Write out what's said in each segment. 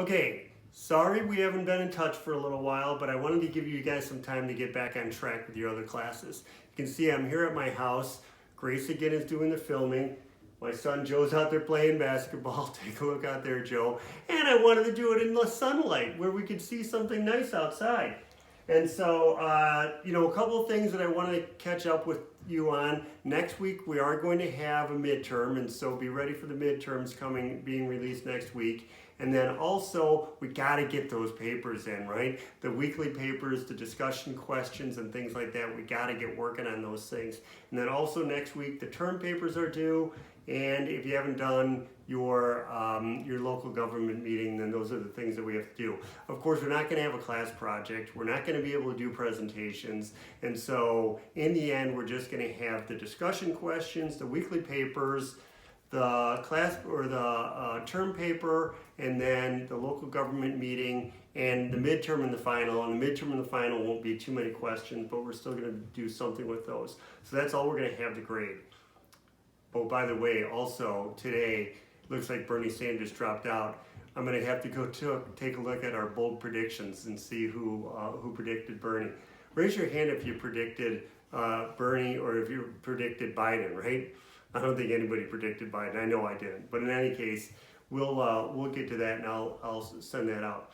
Okay, sorry we haven't been in touch for a little while, but I wanted to give you guys some time to get back on track with your other classes. You can see I'm here at my house. Grace again is doing the filming. My son Joe's out there playing basketball. Take a look out there, Joe. And I wanted to do it in the sunlight where we could see something nice outside. And so, a couple of things that I want to catch up with you on. Next week we are going to have a midterm, and so be ready for the midterms being released next week. And then also, we got to get those papers in, right? The weekly papers, the discussion questions and things like that, we got to get working on those things. And then also next week, the term papers are due. And if you haven't done your local government meeting, then those are the things that we have to do. Of course, we're not going to have a class project. We're not going to be able to do presentations. And so in the end, we're just going to have the discussion questions, the weekly papers, the class or the term paper, and then the local government meeting, and the midterm and the final. And the midterm and the final won't be too many questions, but we're still going to do something with those. So that's all we're going to have to grade. Oh, by the way, also today, looks like Bernie Sanders dropped out. I'm going to have to go take a look at our bold predictions and see who predicted Bernie. Raise your hand if you predicted Bernie or if you predicted Biden, right? I don't think anybody predicted Biden. I know I didn't. But in any case, we'll get to that, and I'll send that out.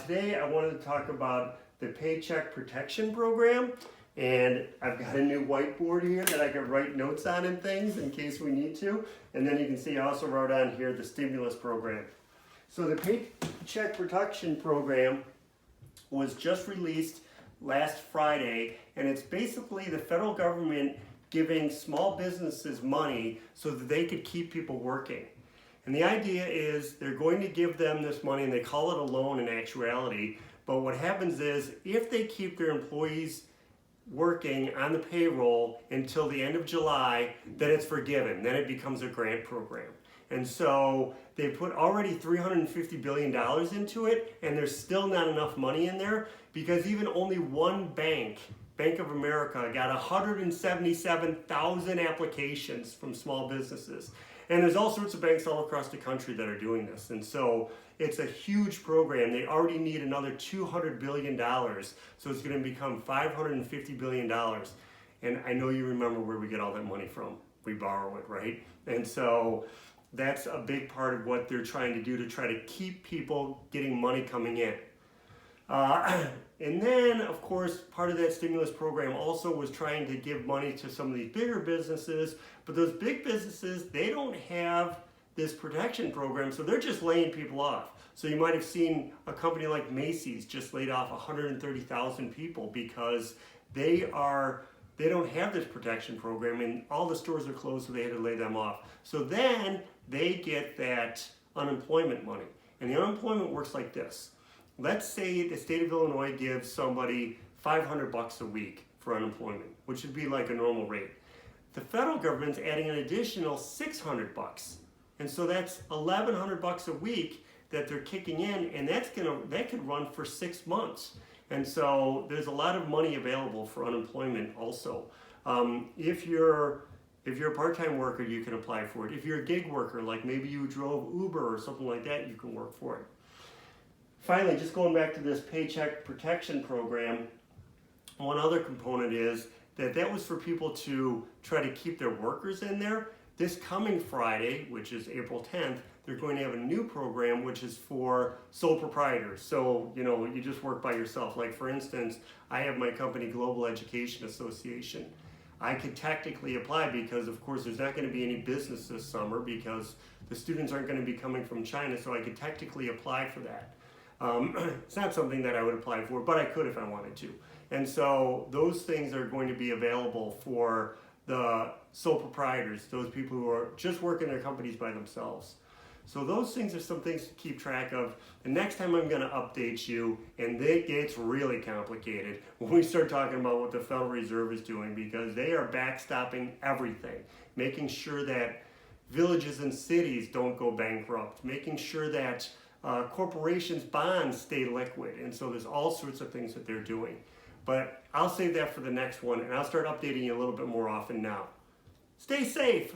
Today, I wanted to talk about the Paycheck Protection Program. And I've got a new whiteboard here that I can write notes on and things in case we need to. And then you can see I also wrote on here the stimulus program. So the Paycheck Protection Program was just released last Friday, and it's basically the federal government giving small businesses money so that they could keep people working. And the idea is they're going to give them this money, and they call it a loan in actuality. But what happens is if they keep their employees working on the payroll until the end of July, then it's forgiven. Then it becomes a grant program. And so they put already $350 billion into it, and there's still not enough money in there because even only one bank, Bank of America, got 177,000 applications from small businesses. And there's all sorts of banks all across the country that are doing this. And so it's a huge program. They already need another $200 billion. So it's going to become $550 billion. And I know you remember where we get all that money from. We borrow it, right? And so that's a big part of what they're trying to do to try to keep people getting money coming in. And then, of course, part of that stimulus program also was trying to give money to some of these bigger businesses, but those big businesses, they don't have this protection program, so they're just laying people off. So you might have seen a company like Macy's just laid off 130,000 people because they don't have this protection program, and all the stores are closed, so they had to lay them off. So then they get that unemployment money, and the unemployment works like this. Let's say the state of Illinois gives somebody $500 a week for unemployment, which would be like a normal rate. The federal government's adding an additional $600, and so that's $1,100 a week that they're kicking in, and that could run for 6 months. And so there's a lot of money available for unemployment also. If you're a part-time worker, you can apply for it. If you're a gig worker, like maybe you drove Uber or something like that, you can work for it. Finally, just going back to this Paycheck Protection Program, one other component is that was for people to try to keep their workers in there. This coming Friday, which is April 10th, they're going to have a new program which is for sole proprietors. So, you just work by yourself. Like for instance, I have my company Global Education Association. I could technically apply because of course there's not going to be any business this summer because the students aren't going to be coming from China, so I could technically apply for that. It's not something that I would apply for, but I could if I wanted to. And so those things are going to be available for the sole proprietors, those people who are just working their companies by themselves. So those things are some things to keep track of. The next time I'm going to update you, and it gets really complicated when we start talking about what the Federal Reserve is doing, because they are backstopping everything, making sure that villages and cities don't go bankrupt, making sure that corporations' bonds stay liquid. And so there's all sorts of things that they're doing. But I'll save that for the next one, and I'll start updating you a little bit more often now. Stay safe.